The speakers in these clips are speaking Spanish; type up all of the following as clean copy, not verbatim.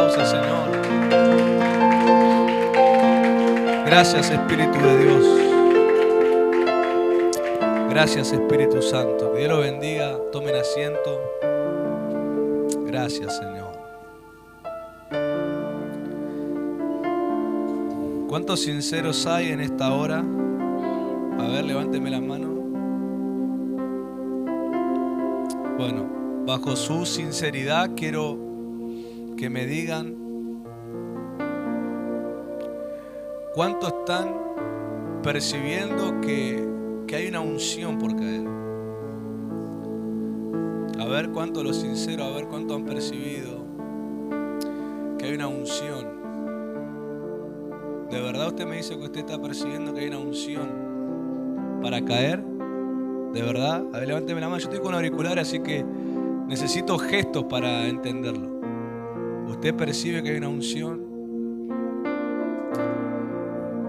aplauso al Señor. Gracias, Espíritu de Dios. Gracias, Espíritu Santo. Que Dios los bendiga. Tomen asiento. Gracias, Señor. ¿Cuántos sinceros hay en esta hora? A ver, levánteme la mano. Bueno, bajo su sinceridad quiero que me digan cuántos están percibiendo que hay una unción por caer. A ver cuántos los sinceros, a ver cuántos han percibido que hay una unción. ¿De verdad usted me dice que usted está percibiendo que hay una unción para caer? ¿De verdad? A ver, levánteme la mano. Yo estoy con auricular, así que necesito gestos para entenderlo. ¿Usted percibe que hay una unción?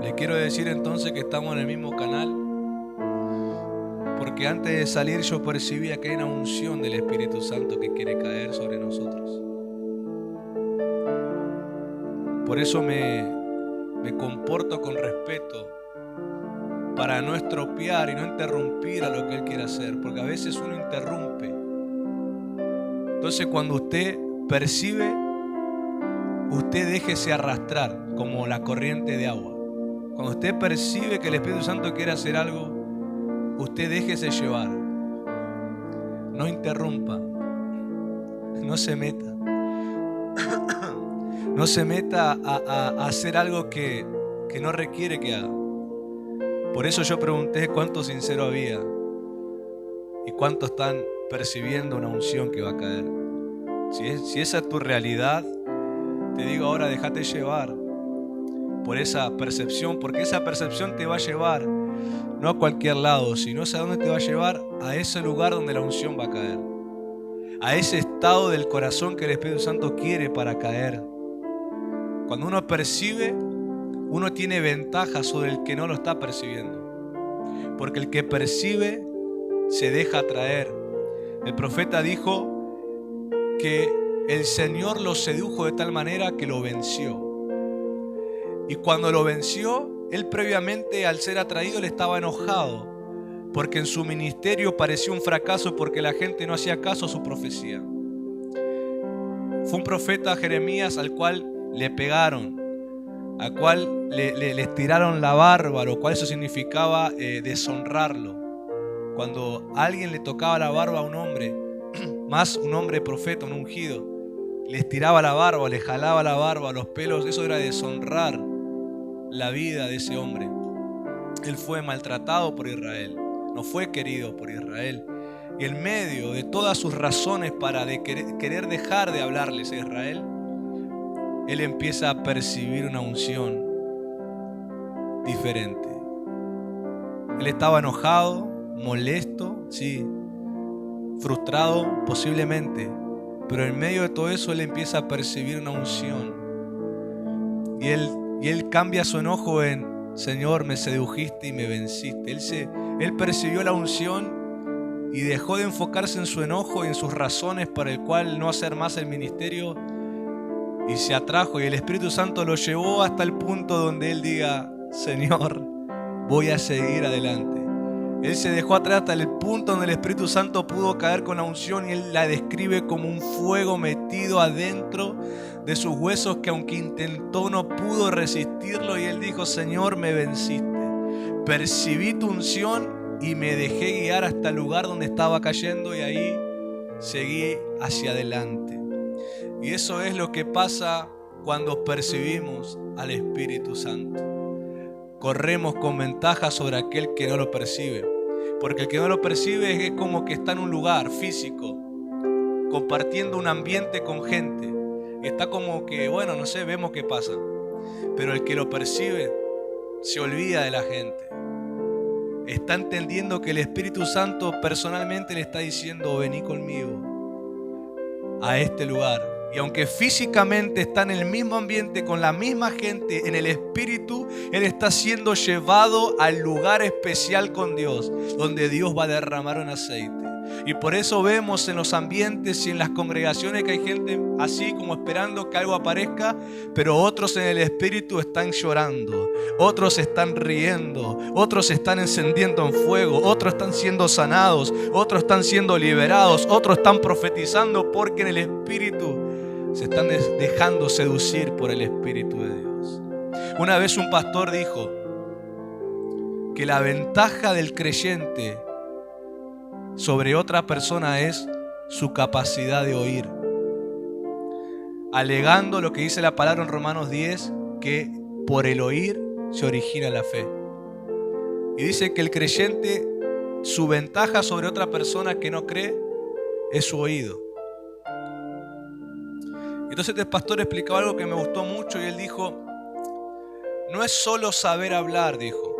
Le quiero decir entonces que estamos en el mismo canal, porque antes de salir yo percibía que hay una unción del Espíritu Santo que quiere caer sobre nosotros. Por eso me comporto con respeto para no estropear y no interrumpir a lo que Él quiere hacer, porque a veces uno interrumpe. Entonces cuando usted percibe, usted déjese arrastrar como la corriente de agua. Cuando usted percibe que el Espíritu Santo quiere hacer algo, usted déjese llevar. No interrumpa. No se meta. No se meta a hacer algo que no requiere que haga. Por eso yo pregunté cuántos sinceros había y cuántos están percibiendo una unción que va a caer. Si esa es tu realidad, te digo ahora, déjate llevar por esa percepción, porque esa percepción te va a llevar no a cualquier lado, sino a dónde te va a llevar, a ese lugar donde la unción va a caer, a ese estado del corazón que el Espíritu Santo quiere para caer. Cuando uno percibe, uno tiene ventaja sobre el que no lo está percibiendo, porque el que percibe se deja atraer. El profeta dijo que el Señor lo sedujo de tal manera que lo venció. Y cuando lo venció, él previamente, al ser atraído, él estaba enojado porque en su ministerio parecía un fracaso porque la gente no hacía caso a su profecía. Fue un profeta, Jeremías, al cual le pegaron, al cual le estiraron la barba, lo cual eso significaba deshonrarlo. Cuando a alguien le tocaba la barba a un hombre, más un hombre profeta, un ungido, le estiraba la barba, le jalaba la barba, los pelos, eso era deshonrar la vida de ese hombre. Él fue maltratado por Israel, no fue querido por Israel. Y en medio de todas sus razones para querer dejar de hablarles a Israel, él empieza a percibir una unción diferente. Él estaba enojado, molesto, sí, frustrado posiblemente, pero en medio de todo eso él empieza a percibir una unción. Y él cambia su enojo en: Señor, me sedujiste y me venciste. Él percibió la unción y dejó de enfocarse en su enojo y en sus razones para el cual no hacer más el ministerio, y se atrajo, y el Espíritu Santo lo llevó hasta el punto donde él diga: Señor, voy a seguir adelante. Él se dejó atrás hasta el punto donde el Espíritu Santo pudo caer con la unción, y él la describe como un fuego metido adentro de sus huesos que aunque intentó no pudo resistirlo, y él dijo: Señor, me venciste. Percibí tu unción y me dejé guiar hasta el lugar donde estaba cayendo, y ahí seguí hacia adelante. Y eso es lo que pasa cuando percibimos al Espíritu Santo. Corremos con ventaja sobre aquel que no lo percibe, porque el que no lo percibe es como que está en un lugar físico compartiendo un ambiente con gente y está como que, bueno, no sé, vemos qué pasa. Pero el que lo percibe se olvida de la gente, está entendiendo que el Espíritu Santo personalmente le está diciendo: vení conmigo a este lugar. Y aunque físicamente está en el mismo ambiente con la misma gente, en el espíritu él está siendo llevado al lugar especial con Dios, donde Dios va a derramar un aceite. Y por eso vemos en los ambientes y en las congregaciones que hay gente así como esperando que algo aparezca, pero otros en el espíritu están llorando, otros están riendo, otros están encendiendo en fuego, otros están siendo sanados, otros están siendo liberados, otros están profetizando porque en el espíritu se están dejando seducir por el Espíritu de Dios. Una vez un pastor dijo que la ventaja del creyente sobre otra persona es su capacidad de oír, alegando lo que dice la palabra en Romanos 10, que por el oír se origina la fe. Y dice que el creyente, su ventaja sobre otra persona que no cree es su oído. Entonces este pastor explicaba algo que me gustó mucho y él dijo: no es solo saber hablar, dijo,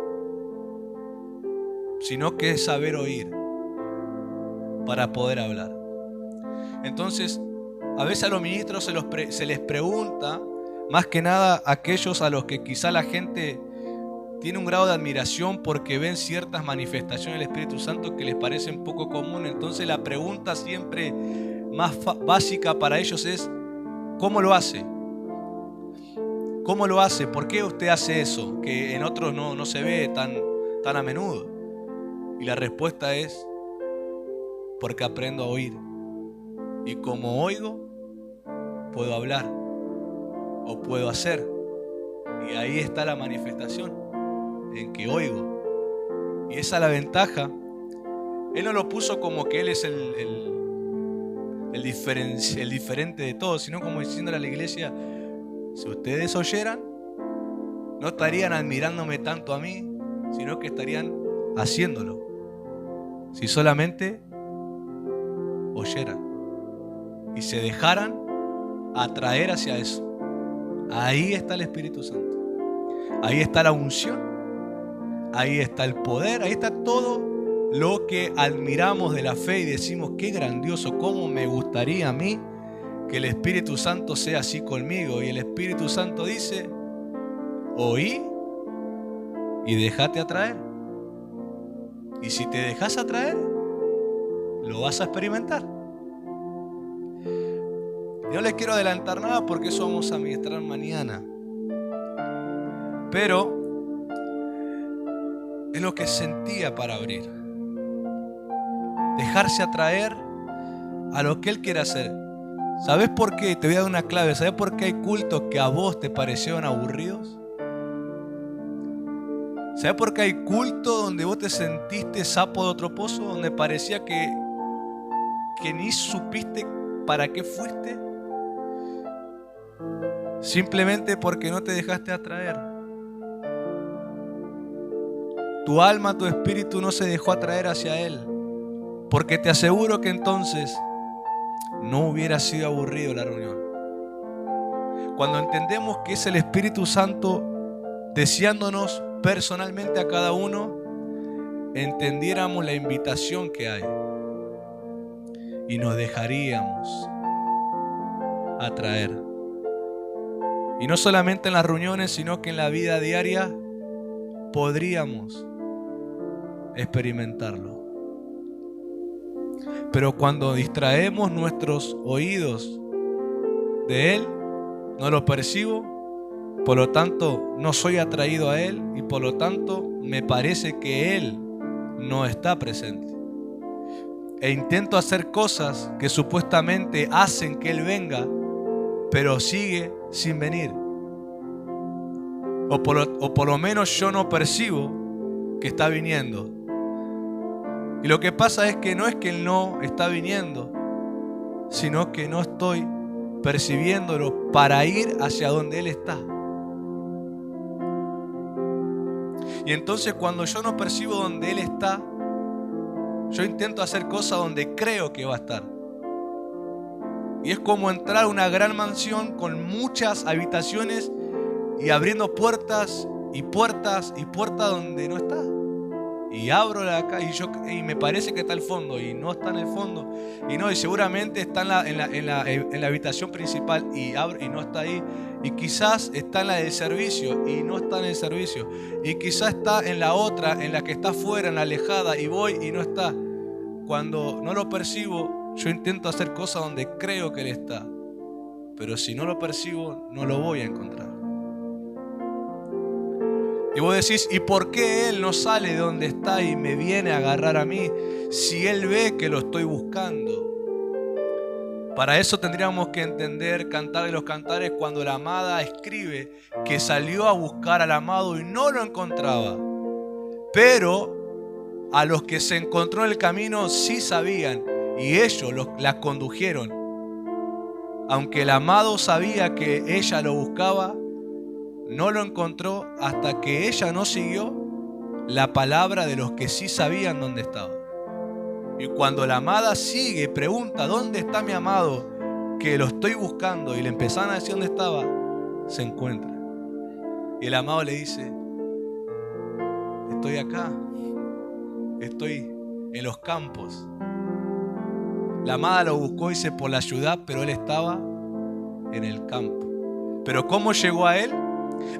sino que es saber oír para poder hablar. Entonces, a veces a los ministros se les pregunta, más que nada a aquellos a los que quizá la gente tiene un grado de admiración porque ven ciertas manifestaciones del Espíritu Santo que les parecen poco común. Entonces la pregunta siempre más básica para ellos es: ¿cómo lo hace? ¿Cómo lo hace? ¿Por qué usted hace eso? Que en otros no se ve tan a menudo. Y la respuesta es: porque aprendo a oír. Y como oigo, puedo hablar o pue't hacer. Y ahí está la manifestación, en que oigo. Y esa es la ventaja. Él no lo puso como que él es el diferente de todos, sino como diciéndole a la iglesia: si ustedes oyeran, no estarían admirándome tanto a mí, sino que estarían haciéndolo. Si solamente oyeran y se dejaran atraer hacia eso. Ahí está el Espíritu Santo. Ahí está la unción. Ahí está el poder. Ahí está todo lo que admiramos de la fe y decimos: qué grandioso, cómo me gustaría a mí que el Espíritu Santo sea así conmigo. Y el Espíritu Santo dice: oí y déjate atraer. Y si te dejas atraer, lo vas a experimentar. No les quiero adelantar nada porque eso vamos a ministrar mañana. Pero es lo que sentía para abrir. Dejarse atraer a lo que Él quiere hacer. ¿Sabes por qué? Te voy a dar una clave. ¿Sabes por qué hay cultos que a vos te parecieron aburridos? ¿Sabes por qué hay cultos donde vos te sentiste sapo de otro pozo? Donde parecía que ni supiste para qué fuiste. Simplemente porque no te dejaste atraer. Tu alma, tu espíritu no se dejó atraer hacia Él. Porque te aseguro que entonces no hubiera sido aburrido la reunión. Cuando entendemos que es el Espíritu Santo deseándonos personalmente a cada uno, entendiéramos la invitación que hay y nos dejaríamos atraer. Y no solamente en las reuniones, sino que en la vida diaria podríamos experimentarlo. Pero cuando distraemos nuestros oídos de Él, no lo percibo, por lo tanto no soy atraído a Él y por lo tanto me parece que Él no está presente. E intento hacer cosas que supuestamente hacen que Él venga, pero sigue sin venir. O por lo menos yo no percibo que está viniendo. Y lo que pasa es que no es que Él no está viniendo, sino que no estoy percibiéndolo para ir hacia donde Él está. Y entonces cuando yo no percibo donde Él está, yo intento hacer cosas donde creo que va a estar. Y es como entrar a una gran mansión con muchas habitaciones y abriendo puertas y puertas y puertas donde no está. Y abro la acá y me parece que está al fondo y no está en el fondo. Y seguramente está en la habitación principal y abro y no está ahí. Y quizás está en la del servicio y no está en el servicio. Y quizás está en la otra, en la que está afuera, en la alejada, y voy y no está. cuando no lo percibo, yo intento hacer cosas donde creo que Él está. Pero si no lo percibo, no lo voy a encontrar. Y vos decís, ¿y por qué Él no sale de donde está y me viene a agarrar a mí si Él ve que lo estoy buscando? Para eso tendríamos que entender Cantar de los Cantares cuando la amada escribe que salió a buscar al amado y no lo encontraba. Pero a los que se encontró en el camino sí sabían y ellos la condujeron. Aunque el amado sabía que ella lo buscaba, no lo encontró hasta que ella no siguió la palabra de los que sí sabían dónde estaba. Y cuando la amada sigue y pregunta, ¿dónde está mi amado? Que lo estoy buscando, y le empezaron a decir dónde estaba, se encuentra. Y el amado le dice, estoy acá, estoy en los campos. La amada lo buscó, dice, por la ciudad, pero él estaba en el campo. Pero ¿cómo llegó a él?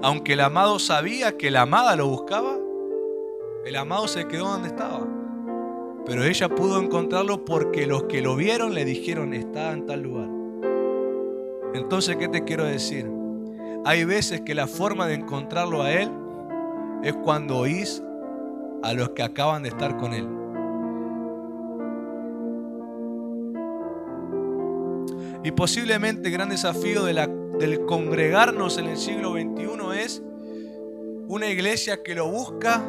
Aunque el amado sabía que la amada lo buscaba, el amado se quedó donde estaba. Pero ella pudo encontrarlo porque los que lo vieron le dijeron, está en tal lugar. Entonces, ¿qué te quiero decir? Hay veces que la forma de encontrarlo a Él es cuando oís a los que acaban de estar con Él. Y posiblemente el gran desafío del congregarnos en el siglo XXI es una iglesia que lo busca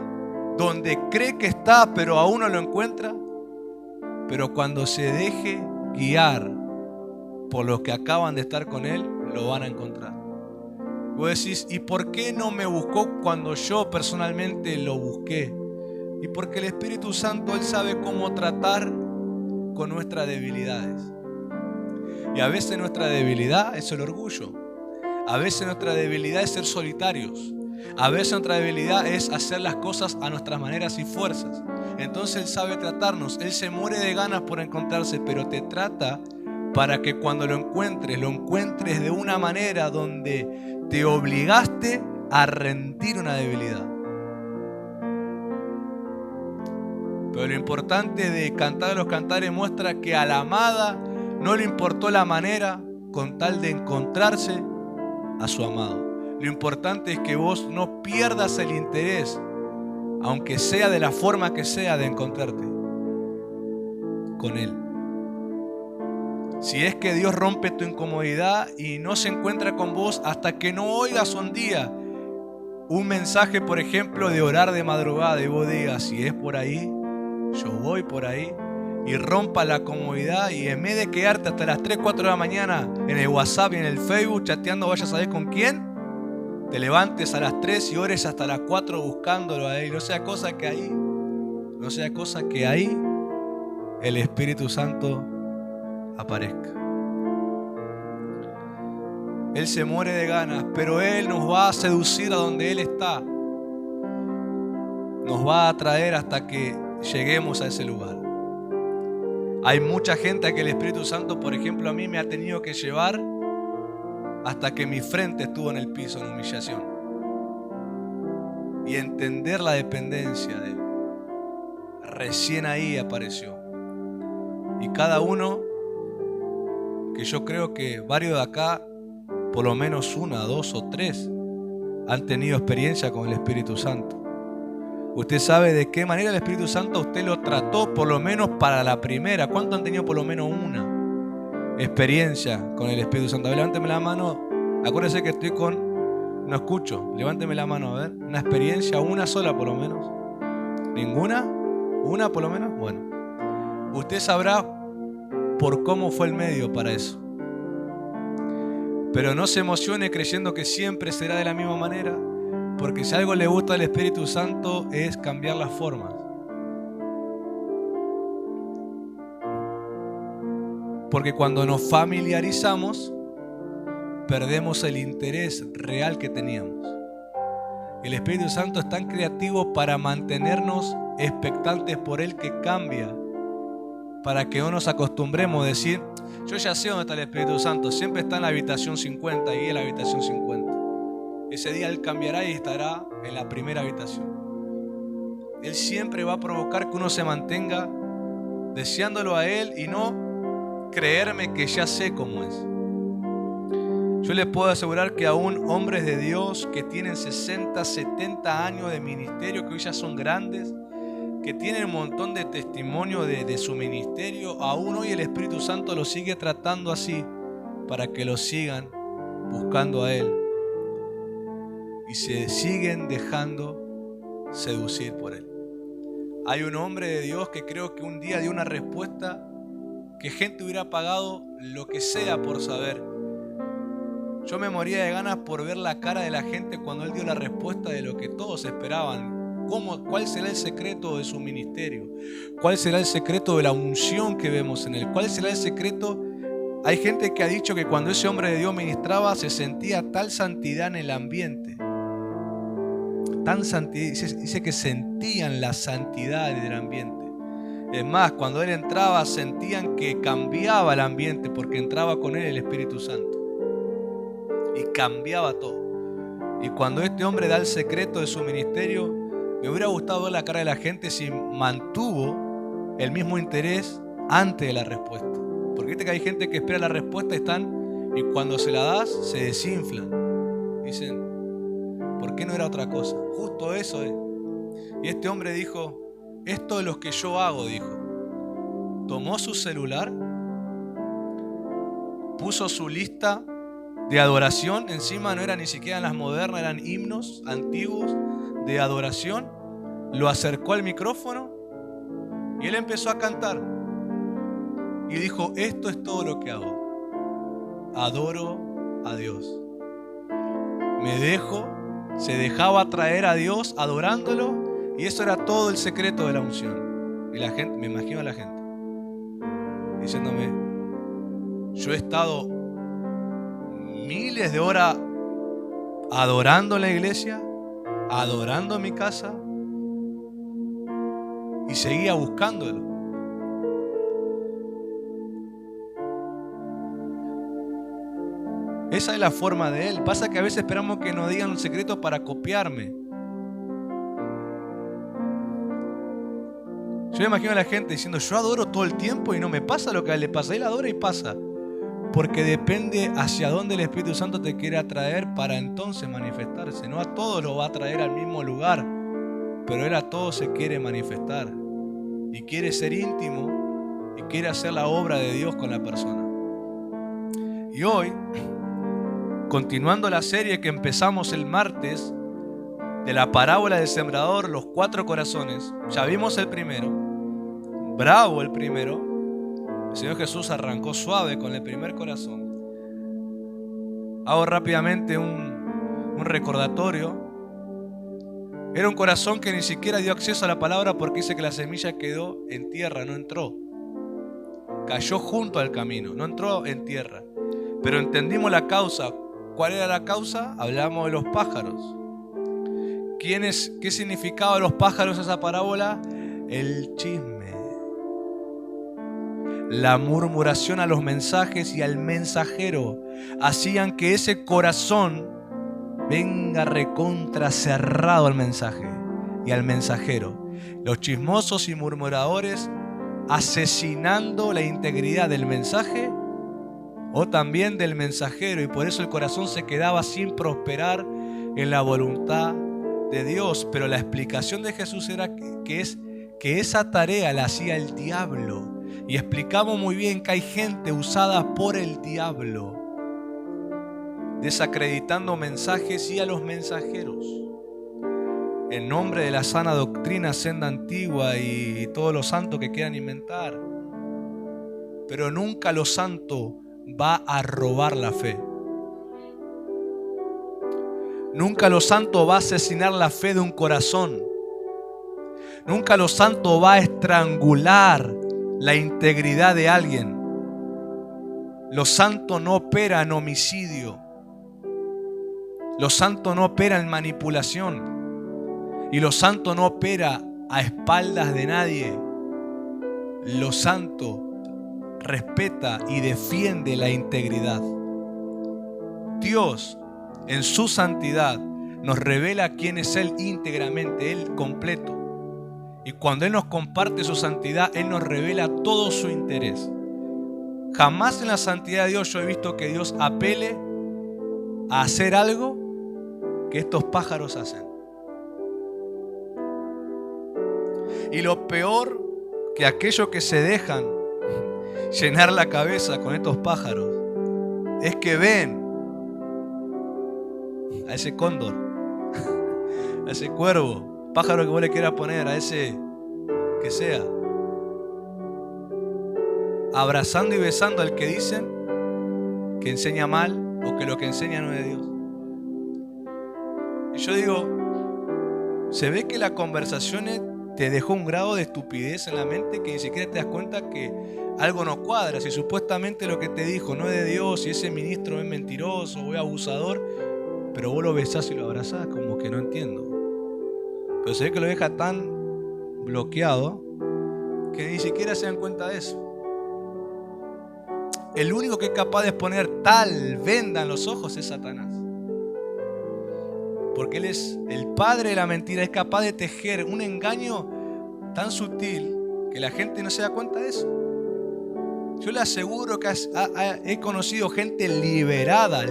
donde cree que está, pero aún no lo encuentra. Pero cuando se deje guiar por los que acaban de estar con Él, lo van a encontrar. Vos decís, ¿y por qué no me buscó cuando yo personalmente lo busqué? Y porque el Espíritu Santo, Él sabe cómo tratar con nuestras debilidades. Y a veces nuestra debilidad es el orgullo. A veces nuestra debilidad es ser solitarios. A veces nuestra debilidad es hacer las cosas a nuestras maneras y fuerzas. Entonces Él sabe tratarnos. Él se muere de ganas por encontrarse, pero te trata para que cuando lo encuentres de una manera donde te obligaste a rendir una debilidad. Pero lo importante de Cantar de los Cantares muestra que a la amada no le importó la manera con tal de encontrarse a su amado. Lo importante es que vos no pierdas el interés, aunque sea de la forma que sea, de encontrarte con Él. Si es que Dios rompe tu incomodidad y no se encuentra con vos hasta que no oigas un día un mensaje, por ejemplo, de orar de madrugada, y vos digas, si es por ahí, yo voy por ahí, y rompa la comodidad, y en vez de quedarte hasta las 3, 4 de la mañana en el WhatsApp y en el Facebook chateando, vayas a saber con quién, te levantes a las 3 y ores hasta las 4 buscándolo a Él. No sea cosa que ahí el Espíritu Santo aparezca. Él se muere de ganas, pero Él nos va a seducir a donde Él está. Nos va a atraer hasta que lleguemos a ese lugar. Hay mucha gente a que el Espíritu Santo, por ejemplo, a mí me ha tenido que llevar hasta que mi frente estuvo en el piso en humillación. Y entender la dependencia de Él. Recién ahí apareció. Y cada uno, que yo creo que varios de acá, por lo menos 1, 2 o 3, han tenido experiencia con el Espíritu Santo. Usted sabe de qué manera el Espíritu Santo usted lo trató, por lo menos para la primera. ¿Cuántos han tenido por lo menos una experiencia con el Espíritu Santo? A ver, levánteme la mano. Acuérdese que estoy no escucho. Levánteme la mano, a ver. Una experiencia, una sola por lo menos. ¿Ninguna? ¿Una por lo menos? Bueno. Usted sabrá por cómo fue el medio para eso. Pero no se emocione creyendo que siempre será de la misma manera. Porque si algo le gusta al Espíritu Santo es cambiar las formas. Porque cuando nos familiarizamos, perdemos el interés real que teníamos. El Espíritu Santo es tan creativo para mantenernos expectantes por Él que cambia. Para que no nos acostumbremos a decir, yo ya sé dónde está el Espíritu Santo, siempre está en la habitación 50 y en la habitación 50. Ese día Él cambiará y estará en la primera habitación. Él siempre va a provocar que uno se mantenga deseándolo a Él y no creerme que ya sé cómo es. Yo les puedo asegurar que aún hombres de Dios que tienen 60, 70 años de ministerio, que hoy ya son grandes, que tienen un montón de testimonio de su ministerio, aún hoy el Espíritu Santo los sigue tratando así para que lo sigan buscando a Él y se siguen dejando seducir por Él. Hay un hombre de Dios que creo que un día dio una respuesta que gente hubiera pagado lo que sea por saber. Yo me moría de ganas por ver la cara de la gente cuando él dio la respuesta de lo que todos esperaban. ¿Cuál será el secreto de su ministerio? ¿Cuál será el secreto de la unción que vemos en él? ¿Cuál será el secreto? Hay gente que ha dicho que cuando ese hombre de Dios ministraba se sentía tal santidad en el ambiente. Tan santidad, dice que sentían la santidad del ambiente. Es más, cuando él entraba sentían que cambiaba el ambiente porque entraba con él el Espíritu Santo. Y cambiaba todo. Y cuando este hombre da el secreto de su ministerio, me hubiera gustado ver la cara de la gente si mantuvo el mismo interés antes de la respuesta. Porque viste que hay gente que espera la respuesta y cuando se la das, se desinflan. Dicen, ¿por qué no era otra cosa? Justo eso es. Y este hombre dijo, esto es lo que yo hago, dijo. Tomó su celular, puso su lista de adoración, encima no eran ni siquiera las modernas, eran himnos antiguos de adoración, lo acercó al micrófono y él empezó a cantar y dijo, esto es todo lo que hago, adoro a Dios, se dejaba atraer a Dios adorándolo y eso era todo el secreto de la unción. Y la gente, me imagino a la gente diciéndome, yo he estado miles de horas adorando en la iglesia, adorando en mi casa y seguía buscándolo. Esa es la forma de él. Pasa que a veces esperamos que nos digan un secreto para copiarme. Yo me imagino a la gente diciendo, yo adoro todo el tiempo y no me pasa lo que a él le pasa. Él adora y pasa. Porque depende hacia dónde el Espíritu Santo te quiere atraer para entonces manifestarse. No a todos lo va a traer al mismo lugar, pero Él a todos se quiere manifestar. Y quiere ser íntimo y quiere hacer la obra de Dios con la persona. Y hoy, continuando la serie que empezamos el martes, de la parábola del sembrador, los 4 corazones, ya vimos el primero, bravo el primero. El Señor Jesús arrancó suave con el primer corazón. Hago rápidamente un recordatorio. Era un corazón que ni siquiera dio acceso a la palabra porque dice que la semilla quedó en tierra, no entró. Cayó junto al camino, no entró en tierra. Pero entendimos la causa. ¿Cuál era la causa? Hablamos de los pájaros. ¿Qué significaba los pájaros esa parábola? El chisme. La murmuración a los mensajes y al mensajero hacían que ese corazón venga recontra cerrado al mensaje y al mensajero. Los chismosos y murmuradores asesinando la integridad del mensaje o también del mensajero, y por eso el corazón se quedaba sin prosperar en la voluntad de Dios. Pero la explicación de Jesús era que esa tarea la hacía el diablo. Y explicamos muy bien que hay gente usada por el diablo, desacreditando mensajes y a los mensajeros, en nombre de la sana doctrina, senda antigua y todo lo santo que quieran inventar. Pero nunca lo santo va a robar la fe. Nunca lo santo va a asesinar la fe de un corazón. Nunca lo santo va a estrangular la integridad de alguien. Lo santo no opera en homicidio. Lo santo no opera en manipulación. Y lo santo no opera a espaldas de nadie. Lo santo respeta y defiende la integridad. Dios, en su santidad, nos revela quién es Él íntegramente, Él completo. Y cuando Él nos comparte su santidad, Él nos revela todo su interés. Jamás en la santidad de Dios yo he visto que Dios apele a hacer algo que estos pájaros hacen. Y lo peor que aquellos que se dejan llenar la cabeza con estos pájaros es que ven a ese cóndor, a ese cuervo, pájaro que vos le quieras poner, a ese que sea, abrazando y besando al que dicen que enseña mal o que lo que enseña no es de Dios. Y yo digo, se ve que la conversación te dejó un grado de estupidez en la mente que ni siquiera te das cuenta que algo no cuadra. Si supuestamente lo que te dijo no es de Dios, si ese ministro es mentiroso o es abusador, pero vos lo besás y lo abrazás, como que no entiendo. Pero se ve que lo deja tan bloqueado que ni siquiera se dan cuenta de eso. El único que es capaz de poner tal venda en los ojos es Satanás. Porque él es el padre de la mentira, es capaz de tejer un engaño tan sutil que la gente no se da cuenta de eso. Yo le aseguro que he conocido gente liberada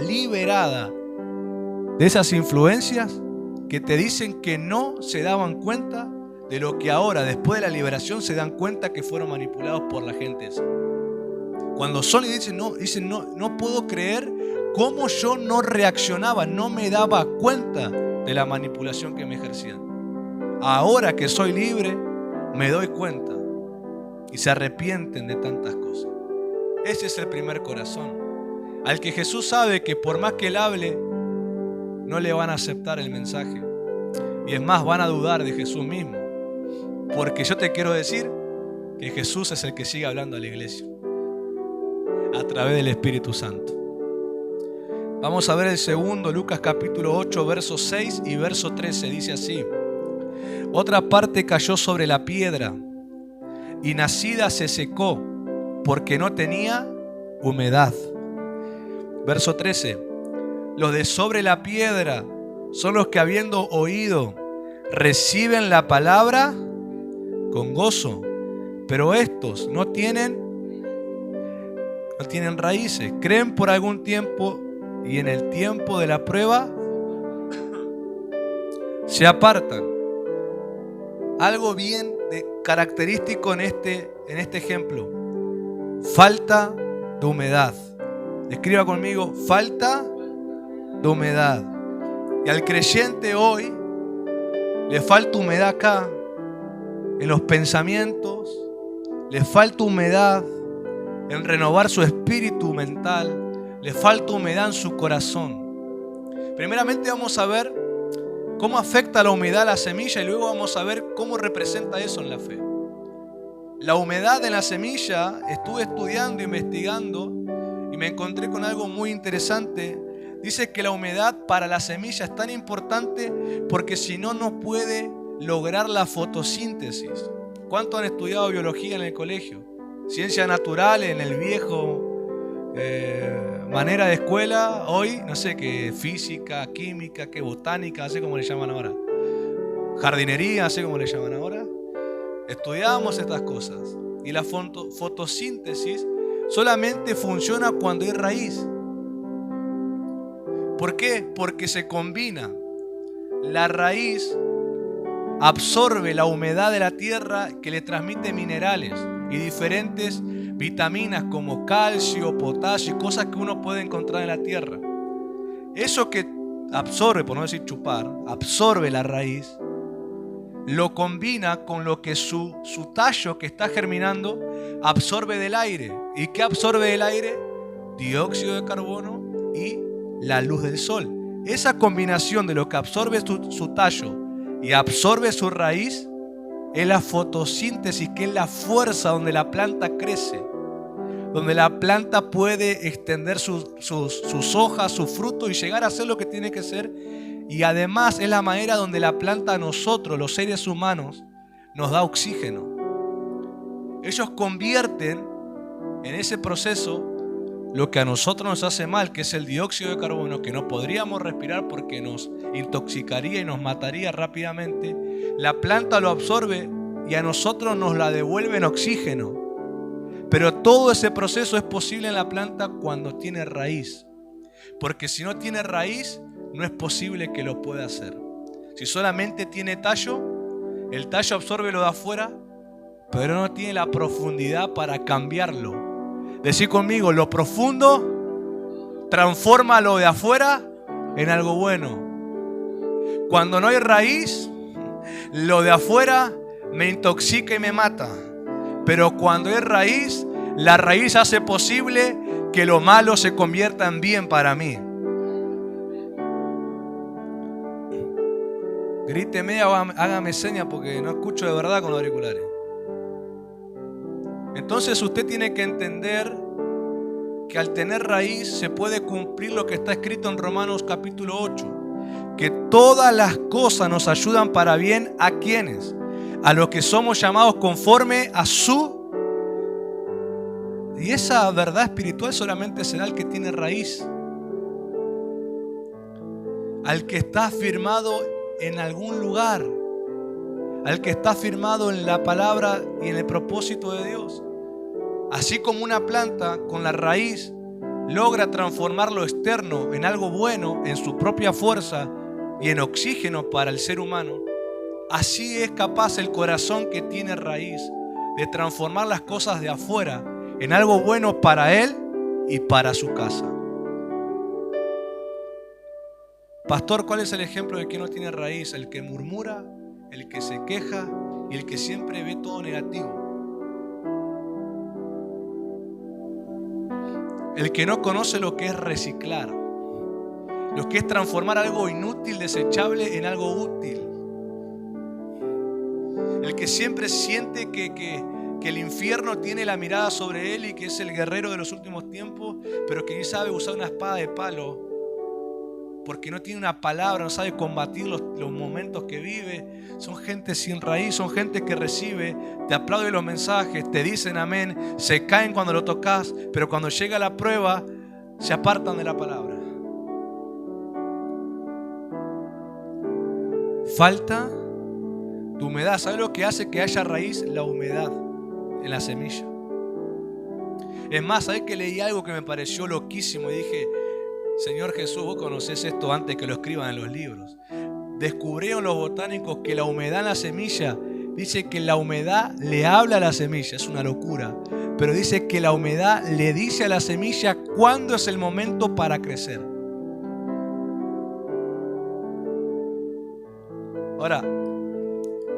de esas influencias que te dicen que no se daban cuenta de lo que ahora, después de la liberación, se dan cuenta que fueron manipulados por la gente esa. Cuando son y dicen no puedo creer cómo yo no reaccionaba, no me daba cuenta de la manipulación que me ejercían. Ahora que soy libre, me doy cuenta y se arrepienten de tantas cosas. Ese es el primer corazón, al que Jesús sabe que por más que Él hable, no le van a aceptar el mensaje. Y es más, van a dudar de Jesús mismo. Porque yo te quiero decir que Jesús es el que sigue hablando a la iglesia a través del Espíritu Santo. Vamos a ver el segundo, Lucas capítulo 8, versos 6 y verso 13. Dice así: otra parte cayó sobre la piedra y nacida se secó porque no tenía humedad. Verso 13. Los de sobre la piedra son los que, habiendo oído, reciben la palabra con gozo, pero estos no tienen raíces, creen por algún tiempo y en el tiempo de la prueba se apartan. Algo bien característico en este ejemplo: falta de humedad. Escriba conmigo: falta de humedad. Y al creyente hoy le falta humedad acá, en los pensamientos, le falta humedad en renovar su espíritu mental, le falta humedad en su corazón. Primeramente vamos a ver cómo afecta la humedad a la semilla y luego vamos a ver cómo representa eso en la fe. La humedad en la semilla, estuve estudiando, investigando y me encontré con algo muy interesante. Dice que la humedad para la semilla es tan importante porque si no, no puede lograr la fotosíntesis. ¿Cuántos han estudiado biología en el colegio? Ciencias naturales en el viejo manera de escuela. Hoy, no sé qué, física, química, qué botánica, no sé cómo le llaman ahora. Jardinería, no sé cómo le llaman ahora. Estudiamos estas cosas. Y la fotosíntesis solamente funciona cuando hay raíz. ¿Por qué? Porque se combina. La raíz absorbe la humedad de la tierra que le transmite minerales y diferentes vitaminas como calcio, potasio y cosas que uno puede encontrar en la tierra. Eso que absorbe, por no decir chupar, absorbe la raíz, lo combina con lo que su tallo que está germinando absorbe del aire. ¿Y qué absorbe del aire? Dióxido de carbono y la luz del sol. Esa combinación de lo que absorbe su tallo y absorbe su raíz es la fotosíntesis, que es la fuerza donde la planta crece, donde la planta puede extender sus hojas, su fruto y llegar a ser lo que tiene que ser. Y además es la manera donde la planta a nosotros, los seres humanos, nos da oxígeno. Ellos convierten en ese proceso lo que a nosotros nos hace mal, que es el dióxido de carbono, que no podríamos respirar porque nos intoxicaría y nos mataría rápidamente. La planta lo absorbe y a nosotros nos la devuelven oxígeno. Pero todo ese proceso es posible en la planta cuando tiene raíz. Porque si no tiene raíz, no es posible que lo pueda hacer. Si solamente tiene tallo, el tallo absorbe lo de afuera, pero no tiene la profundidad para cambiarlo. Decid conmigo, lo profundo transforma lo de afuera en algo bueno. Cuando no hay raíz, lo de afuera me intoxica y me mata. Pero cuando hay raíz, la raíz hace posible que lo malo se convierta en bien para mí. Gríteme o hágame señas porque no escucho de verdad con los auriculares. Entonces usted tiene que entender que al tener raíz se puede cumplir lo que está escrito en Romanos capítulo 8. Que todas las cosas nos ayudan para bien a quienes, a los que somos llamados conforme a su. Y esa verdad espiritual solamente será el que tiene raíz. Al que está firmado en algún lugar. Al que está firmado en la palabra y en el propósito de Dios. Así como una planta con la raíz logra transformar lo externo en algo bueno, en su propia fuerza y en oxígeno para el ser humano, así es capaz el corazón que tiene raíz de transformar las cosas de afuera en algo bueno para él y para su casa. Pastor, ¿cuál es el ejemplo de que no tiene raíz? El que murmura, el que se queja y el que siempre ve todo negativo. El que no conoce lo que es reciclar, lo que es transformar algo inútil, desechable en algo útil. El que siempre siente que el infierno tiene la mirada sobre él y que es el guerrero de los últimos tiempos, pero que ni sabe usar una espada de palo porque no tiene una palabra, no sabe combatir los momentos que vive. Son gente sin raíz, son gente que recibe, te aplaude los mensajes, te dicen amén, se caen cuando lo tocas, pero cuando llega la prueba se apartan de la palabra. Falta de humedad. ¿Sabes lo que hace que haya raíz? La humedad en la semilla. Es más, ¿sabes que leí algo que me pareció loquísimo? Y dije, Señor Jesús, vos conocés esto antes que lo escriban en los libros. Descubrieron los botánicos que la humedad en la semilla, dice que la humedad le habla a la semilla, es una locura. Pero dice que la humedad le dice a la semilla cuándo es el momento para crecer. Ahora,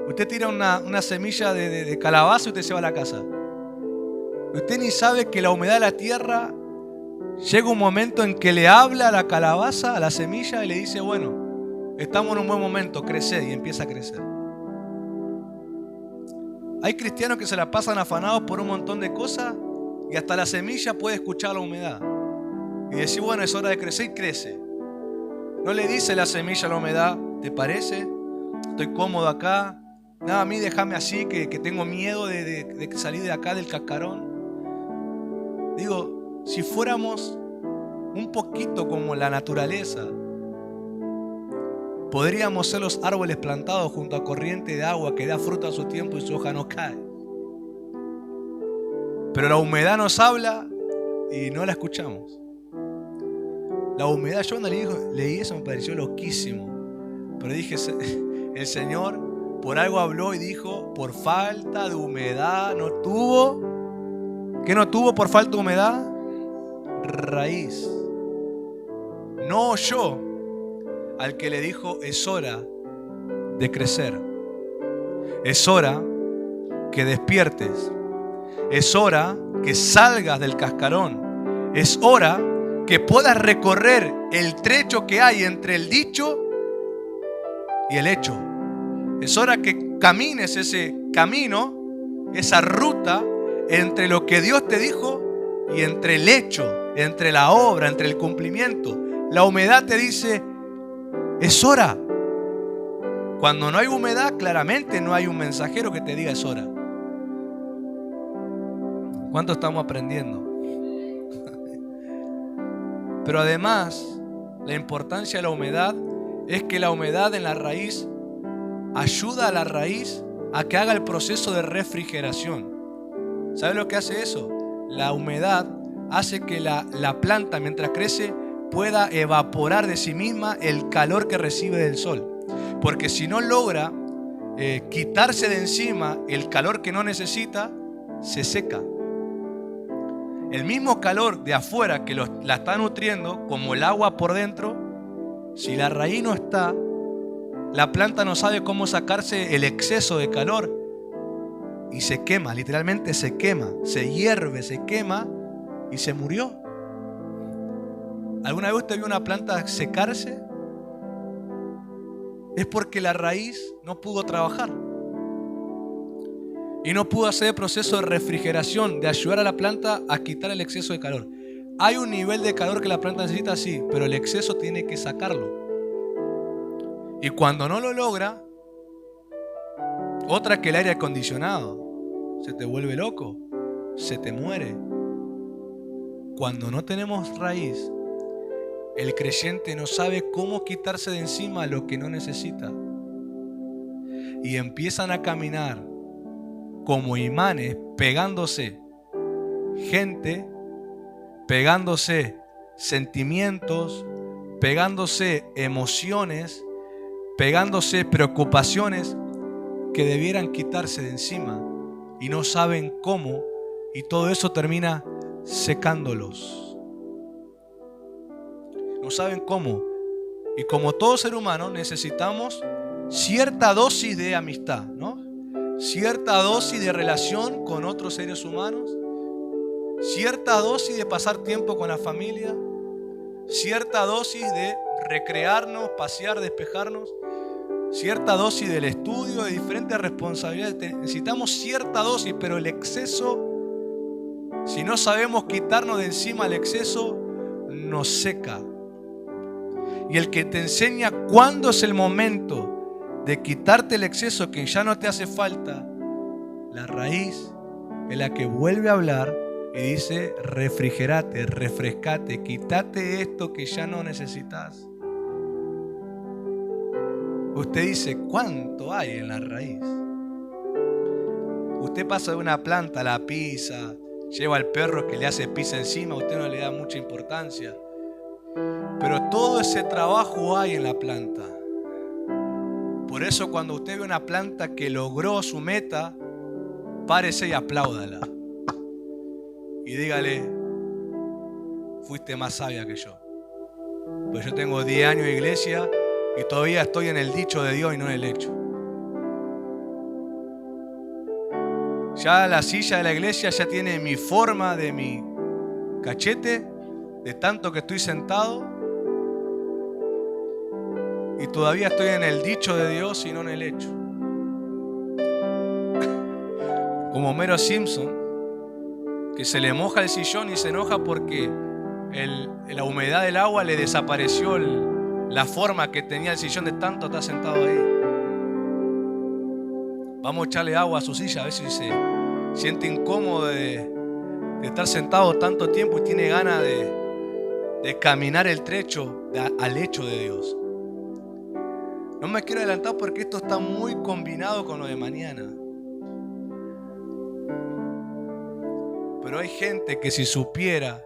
usted tira una semilla de calabaza y usted se va a la casa. Usted ni sabe que la humedad de la tierra llega un momento en que le habla a la calabaza, a la semilla, y le dice, bueno, estamos en un buen momento, crece, y empieza a crecer. Hay cristianos que se la pasan afanados por un montón de cosas y hasta la semilla puede escuchar la humedad y decir, bueno, es hora de crecer, y crece. No le dice la semilla a la humedad, ¿te parece? Estoy cómodo acá. Nada, a mí déjame así, que tengo miedo de salir de acá del cascarón. Digo, si fuéramos un poquito como la naturaleza, podríamos ser los árboles plantados junto a corriente de agua que da fruto a su tiempo y su hoja no cae. Pero la humedad nos habla y no la escuchamos. La humedad, yo cuando leí eso me pareció loquísimo. Pero dije, el Señor por algo habló y dijo, por falta de humedad no tuvo. ¿Qué no tuvo por falta de humedad? Raíz. No oyó al que le dijo, es hora de crecer. Es hora que despiertes. Es hora que salgas del cascarón. Es hora que puedas recorrer el trecho que hay entre el dicho y el hecho. Es hora que camines ese camino, esa ruta entre lo que Dios te dijo y entre el hecho, entre la obra, entre el cumplimiento. La humedad te dice, es hora. Cuando no hay humedad, claramente no hay un mensajero que te diga es hora. ¿Cuánto estamos aprendiendo? Pero además, la importancia de la humedad es que la humedad en la raíz ayuda a la raíz a que haga el proceso de refrigeración. ¿Sabe lo que hace eso? La humedad hace que la planta, mientras crece, pueda evaporar de sí misma el calor que recibe del sol. Porque si no logra quitarse de encima el calor que no necesita, se seca. El mismo calor de afuera que la está nutriendo, como el agua por dentro, si la raíz no está, la planta no sabe cómo sacarse el exceso de calor y se quema, literalmente se quema, se hierve, se quema y se murió. ¿Alguna vez usted vio una planta secarse? Es porque la raíz no pudo trabajar y no pudo hacer el proceso de refrigeración, de ayudar a la planta a quitar el exceso de calor. Hay un nivel de calor que la planta necesita, sí, pero el exceso tiene que sacarlo. Y cuando no lo logra, otra que el aire acondicionado, se te vuelve loco, se te muere. Cuando no tenemos raíz, el creyente no sabe cómo quitarse de encima lo que no necesita. Y empiezan a caminar como imanes, pegándose gente, pegándose sentimientos, pegándose emociones, pegándose preocupaciones que debieran quitarse de encima y no saben cómo, y todo eso termina secándolos. No saben cómo. Y como todo ser humano necesitamos cierta dosis de amistad, ¿no? Cierta dosis de relación con otros seres humanos, cierta dosis de pasar tiempo con la familia, cierta dosis de recrearnos, pasear, despejarnos, cierta dosis del estudio, de diferentes responsabilidades. Necesitamos cierta dosis, pero el exceso, si no sabemos quitarnos de encima el exceso, nos seca. Y el que te enseña cuándo es el momento de quitarte el exceso que ya no te hace falta, la raíz es la que vuelve a hablar y dice: refrigerate, refrescate, quítate esto que ya no necesitas. Usted dice: ¿cuánto hay en la raíz? Usted pasa de una planta, la pisa, lleva al perro que le hace pis encima, usted no le da mucha importancia. Pero todo ese trabajo hay en la planta. Por eso cuando usted ve una planta que logró su meta, párese y apláudala. Y dígale: fuiste más sabia que yo. Pues yo tengo 10 años de iglesia y todavía estoy en el dicho de Dios y no en el hecho. Ya la silla de la iglesia ya tiene mi forma de mi cachete, de tanto que estoy sentado. Y todavía estoy en el dicho de Dios y no en el hecho. Como Homero Simpson, que se le moja el sillón y se enoja porque la humedad del agua le desapareció la forma que tenía el sillón de tanto estar sentado ahí. Vamos a echarle agua a su silla a ver si se siente incómodo de estar sentado tanto tiempo y tiene ganas de caminar el trecho al hecho de Dios. No me quiero adelantar porque esto está muy combinado con lo de mañana. Pero hay gente que si supiera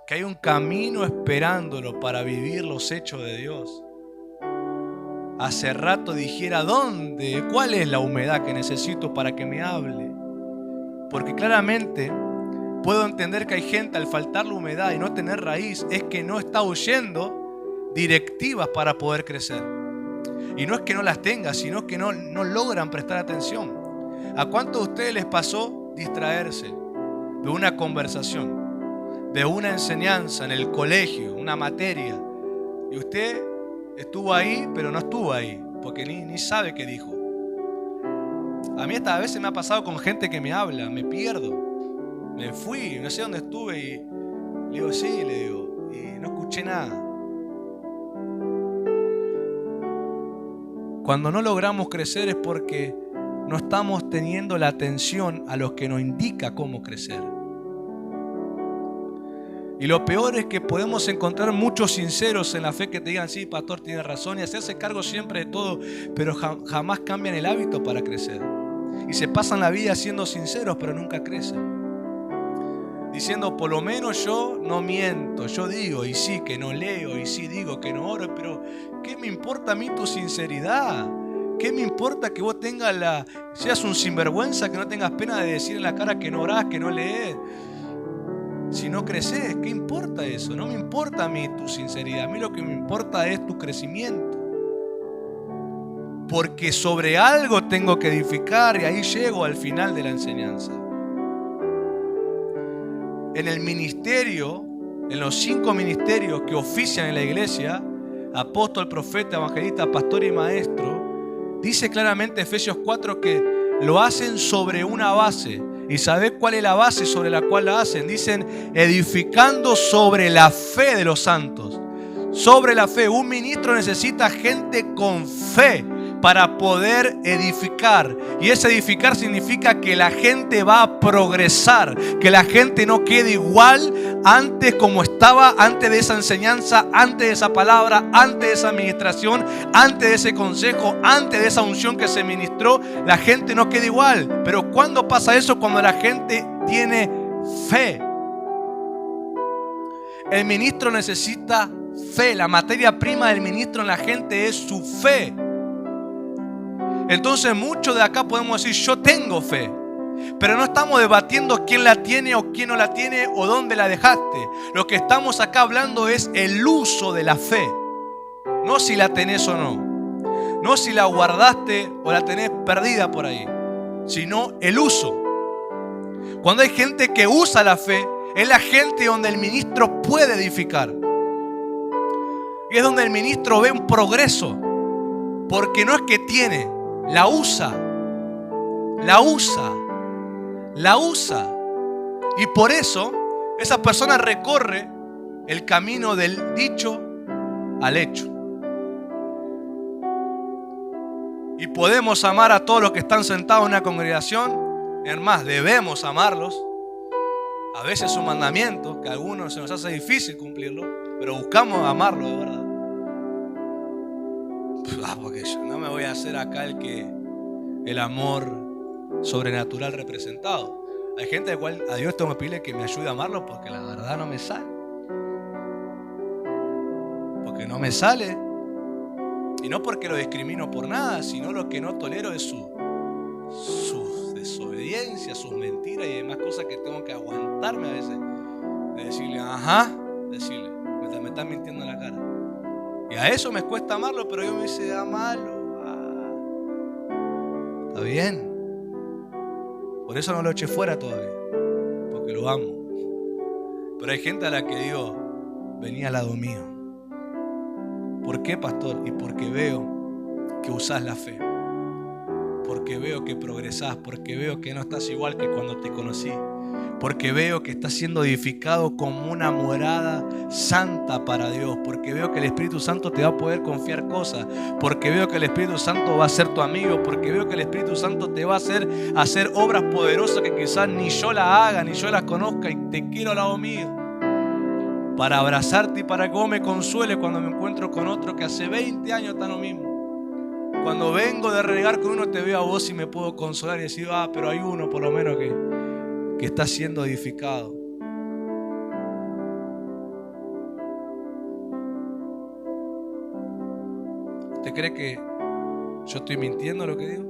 que hay un camino esperándolo para vivir los hechos de Dios, hace rato dijera: ¿dónde? ¿Cuál es la humedad que necesito para que me hable? Porque claramente puedo entender que hay gente, al faltar la humedad y no tener raíz, es que no está oyendo directivas para poder crecer. Y no es que no las tenga, sino que no logran prestar atención. ¿A cuántos de ustedes les pasó distraerse de una conversación, de una enseñanza en el colegio, una materia, y usted estuvo ahí, pero no estuvo ahí, porque ni sabe qué dijo? A mí esta veces me ha pasado con gente que me habla, me pierdo, me fui, no sé dónde estuve, y le digo: sí, le digo, y no escuché nada. Cuando no logramos crecer es porque no estamos teniendo la atención a los que nos indica cómo crecer. Y lo peor es que podemos encontrar muchos sinceros en la fe que te digan: sí, pastor, tiene razón, y hacerse cargo siempre de todo, pero jamás cambian el hábito para crecer. y se pasan la vida siendo sinceros, pero nunca crecen. Diciendo, por lo menos yo no miento, yo digo y sí que no leo, y sí digo que no oro, pero ¿qué me importa a mí tu sinceridad? ¿Qué me importa que vos seas un sinvergüenza, que no tengas pena de decir en la cara que no orás, que no lees? Si no creces, ¿qué importa eso? No me importa a mí tu sinceridad, a mí lo que me importa es tu crecimiento. Porque sobre algo tengo que edificar, y ahí llego al final de la enseñanza. En el ministerio, en los 5 ministerios que ofician en la iglesia, apóstol, profeta, evangelista, pastor y maestro, dice claramente Efesios 4 que lo hacen sobre una base. ¿Y sabés cuál es la base sobre la cual la hacen? Dicen, edificando sobre la fe de los santos. Sobre la fe. Un ministro necesita gente con fe para poder edificar. Y ese edificar significa que la gente va a progresar, que la gente no quede igual antes como estaba, antes de esa enseñanza, antes de esa palabra, antes de esa administración, antes de ese consejo, antes de esa unción que se ministró. La gente no queda igual. Pero ¿cuándo pasa eso? Cuando la gente tiene fe. El ministro necesita fe. La materia prima del ministro en la gente es su fe. Entonces muchos de acá podemos decir, yo tengo fe, pero no estamos debatiendo quién la tiene o quién no la tiene o dónde la dejaste. Lo que estamos acá hablando es el uso de la fe, no si la tenés o no, no si la guardaste o la tenés perdida por ahí, sino el uso. Cuando hay gente que usa la fe, es la gente donde el ministro puede edificar, y es donde el ministro ve un progreso, porque no es que tiene, la usa. Y por eso esa persona recorre el camino del dicho al hecho. Y podemos amar a todos los que están sentados en una congregación. Es más, debemos amarlos. A veces es un mandamiento que a algunos se nos hace difícil cumplirlo, pero buscamos amarlo de verdad. Porque yo no me voy a hacer acá el amor sobrenatural representado. Hay gente a la cual a Dios tengo que pedirle que me ayude a amarlo, porque la verdad no me sale. Porque no me sale. Y no porque lo discrimino por nada, sino lo que no tolero es su desobediencia, sus mentiras y demás cosas que tengo que aguantarme a veces. De decirle, decirle, me están mintiendo en la cara. Y a eso me cuesta amarlo, pero yo me dice, amarlo. Está bien. Por eso no lo eché fuera todavía, porque lo amo. Pero hay gente a la que digo, vení al lado mío. ¿Por qué, pastor? Y porque veo que usás la fe. Porque veo que progresás. Porque veo que no estás igual que cuando te conocí. Porque veo que estás siendo edificado como una morada santa para Dios. Porque veo que el Espíritu Santo te va a poder confiar cosas. Porque veo que el Espíritu Santo va a ser tu amigo. Porque veo que el Espíritu Santo te va a hacer obras poderosas que quizás ni yo las haga, ni yo las conozca. Y te quiero al lado mío, para abrazarte y para que vos me consueles cuando me encuentro con otro que hace 20 años está lo mismo. Cuando vengo de renegar con uno, te veo a vos y me puedo consolar y decir, pero hay uno por lo menos que está siendo edificado. ¿Usted cree que yo estoy mintiendo lo que digo?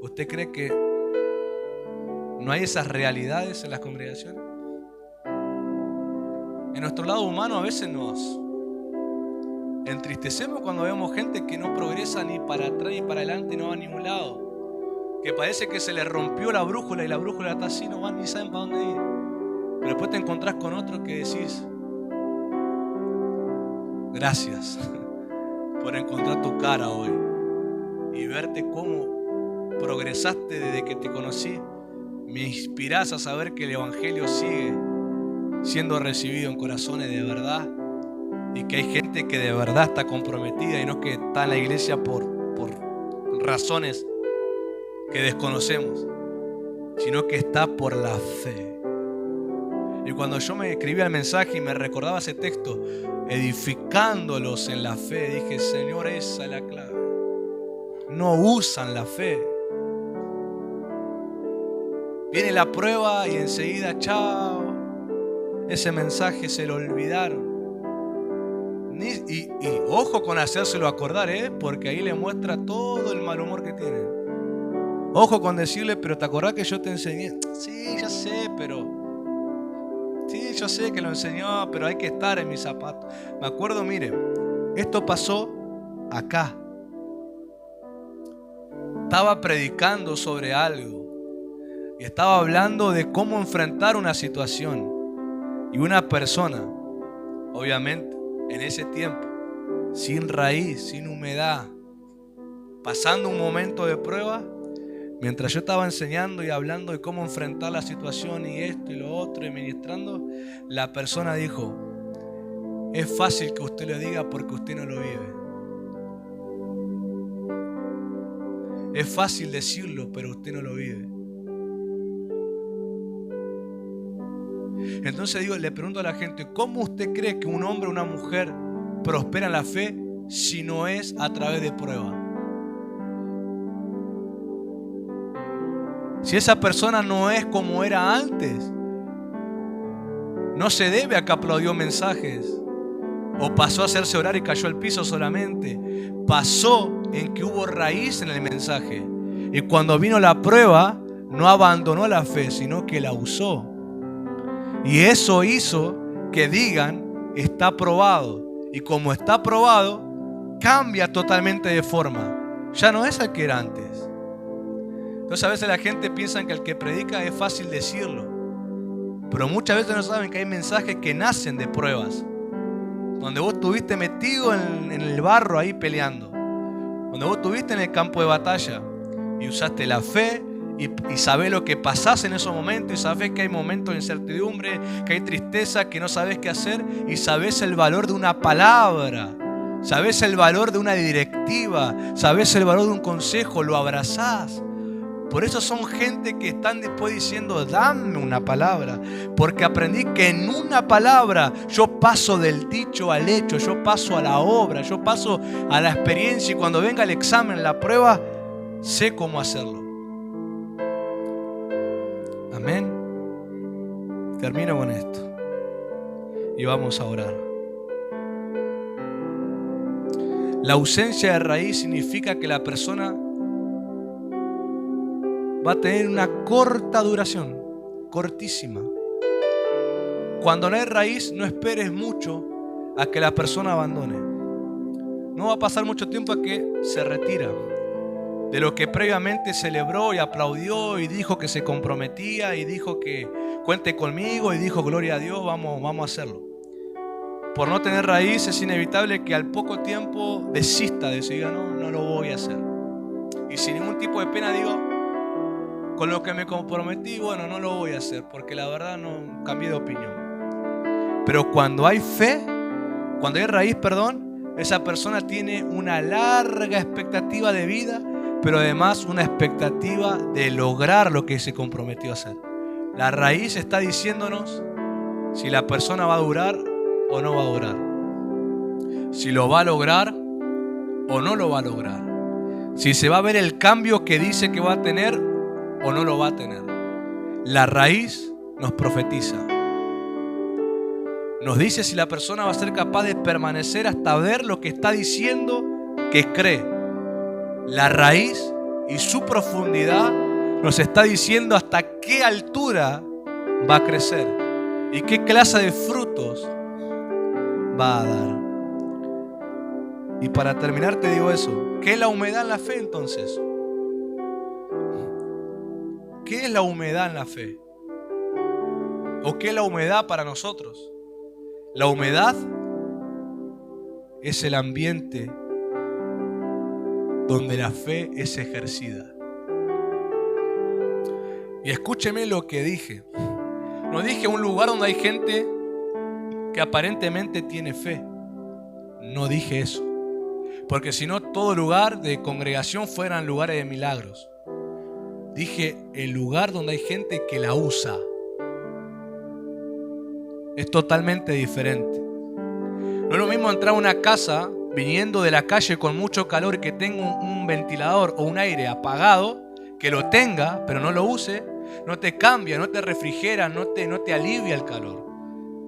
¿Usted cree que no hay esas realidades en las congregaciones? En nuestro lado humano a veces nos entristecemos cuando vemos gente que no progresa ni para atrás ni para adelante, no va a ningún lado. Que parece que se le rompió la brújula y la brújula está así, no van ni saben para dónde ir. Pero después te encontrás con otro que decís, gracias por encontrar tu cara hoy y verte cómo progresaste desde que te conocí. Me inspirás a saber que el Evangelio sigue siendo recibido en corazones de verdad y que hay gente que de verdad está comprometida y no que está en la iglesia por razones que desconocemos, sino que está por la fe. Y cuando yo me escribía el mensaje y me recordaba ese texto, edificándolos en la fe, dije, Señor, esa es la clave. No usan la fe. Viene la prueba y enseguida, chao, ese mensaje se lo olvidaron. Y ojo con hacérselo acordar, porque ahí le muestra todo el mal humor que tiene. Ojo con decirle, pero ¿te acordás que yo te enseñé? Sí, ya sé, sí, yo sé que lo enseñó, pero hay que estar en mis zapatos. Me acuerdo, mire, esto pasó acá. Estaba predicando sobre algo y estaba hablando de cómo enfrentar una situación. Y una persona, obviamente, en ese tiempo, sin raíz, sin humedad, pasando un momento de prueba, mientras yo estaba enseñando y hablando de cómo enfrentar la situación y esto y lo otro y ministrando, la persona dijo: es fácil que usted lo diga porque usted no lo vive. Es fácil decirlo, pero usted no lo vive. Entonces le pregunto a la gente, ¿cómo usted cree que un hombre o una mujer prospera en la fe si no es a través de prueba? Si esa persona no es como era antes, no se debe a que aplaudió mensajes o pasó a hacerse orar y cayó al piso solamente. Pasó en que hubo raíz en el mensaje. Y cuando vino la prueba, no abandonó la fe, sino que la usó. Y eso hizo que digan, está probado. Y como está probado, cambia totalmente de forma. Ya no es el que era antes. Entonces a veces la gente piensa que el que predica es fácil decirlo. Pero muchas veces no saben que hay mensajes que nacen de pruebas. Donde vos estuviste metido en el barro ahí peleando. Donde vos estuviste en el campo de batalla. Y usaste la fe. Y sabés lo que pasás en esos momentos. Y sabés que hay momentos de incertidumbre. Que hay tristeza. Que no sabés qué hacer. Y sabés el valor de una palabra. Sabés el valor de una directiva. Sabés el valor de un consejo. Lo abrazás. Por eso son gente que están después diciendo, dame una palabra. Porque aprendí que en una palabra yo paso del dicho al hecho, yo paso a la obra, yo paso a la experiencia. Y cuando venga el examen, la prueba, sé cómo hacerlo. Amén. Termino con esto. Y vamos a orar. La ausencia de raíz significa que la persona va a tener una corta duración, cortísima. Cuando no hay raíz, no esperes mucho a que la persona abandone. No va a pasar mucho tiempo a que se retira de lo que previamente celebró y aplaudió y dijo que se comprometía y dijo que cuente conmigo y dijo gloria a Dios, vamos a hacerlo. Por no tener raíz es inevitable que al poco tiempo desista de eso y diga no lo voy a hacer. Y sin ningún tipo de pena digo, con lo que me comprometí, bueno, no lo voy a hacer porque la verdad no cambié de opinión. Pero cuando hay fe, cuando hay raíz, esa persona tiene una larga expectativa de vida, pero además una expectativa de lograr lo que se comprometió a hacer. La raíz está diciéndonos si la persona va a durar o no va a durar, si lo va a lograr o no lo va a lograr, si se va a ver el cambio que dice que va a tener o no lo va a tener. La raíz nos profetiza. Nos dice si la persona va a ser capaz de permanecer hasta ver lo que está diciendo que cree. La raíz y su profundidad nos está diciendo hasta qué altura va a crecer y qué clase de frutos va a dar. Y para terminar te digo eso. ¿Qué es la humedad en la fe entonces? ¿Qué es la humedad en la fe? ¿O qué es la humedad para nosotros? La humedad es el ambiente donde la fe es ejercida. Y escúcheme lo que dije. No dije un lugar donde hay gente que aparentemente tiene fe. No dije eso. Porque si no, todo lugar de congregación fueran lugares de milagros. Dije el lugar donde hay gente que la usa. Es totalmente diferente. No es lo mismo entrar a una casa viniendo de la calle con mucho calor y que tenga un ventilador o un aire apagado, que lo tenga pero no lo use, no te cambia, no te refrigera, no te alivia el calor.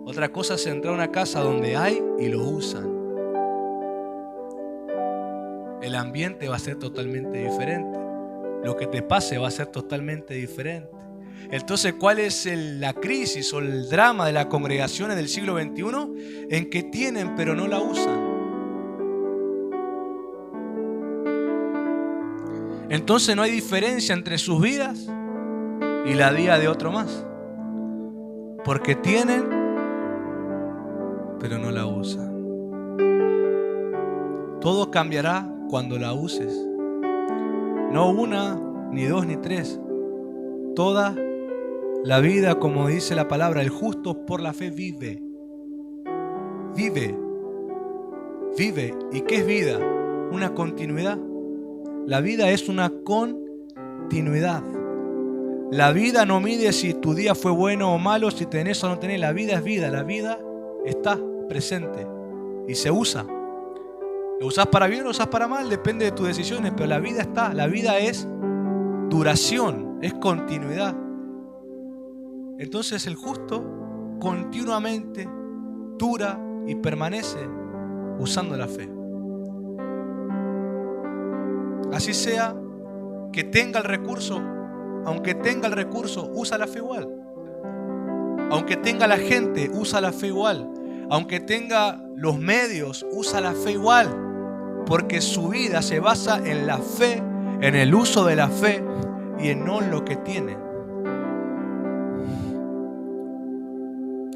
Otra cosa es entrar a una casa donde hay y lo usan. El ambiente va a ser totalmente diferente. Lo que te pase va a ser totalmente diferente. Entonces, ¿cuál es la crisis o el drama de las congregaciones del siglo XXI? En que tienen pero no la usan. Entonces no hay diferencia entre sus vidas y la vida de otro más. Porque tienen pero no la usan. Todo cambiará cuando la uses. No una, ni dos, ni tres. Toda la vida, como dice la palabra, el justo por la fe vive. Vive. Vive. ¿Y qué es vida? Una continuidad. La vida es una continuidad. La vida no mide si tu día fue bueno o malo, si tenés o no tenés. La vida es vida. La vida está presente y se usa. Lo usás para bien o lo usás para mal, depende de tus decisiones, pero la vida está. La vida es duración, es continuidad. Entonces el justo continuamente dura y permanece usando la fe. Así sea que tenga el recurso, aunque tenga el recurso, usa la fe igual. Aunque tenga la gente, usa la fe igual. Aunque tenga los medios, usa la fe igual. Porque su vida se basa en la fe, en el uso de la fe y en no lo que tiene.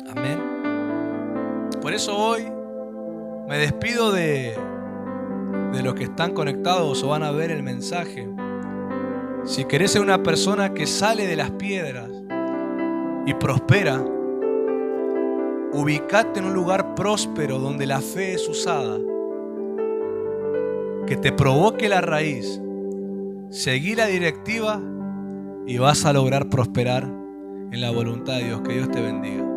Amén. Por eso hoy me despido de los que están conectados o van a ver el mensaje. Si querés ser una persona que sale de las piedras y prospera, ubicate en un lugar próspero donde la fe es usada, que te provoque la raíz, seguí la directiva y vas a lograr prosperar en la voluntad de Dios. Que Dios te bendiga.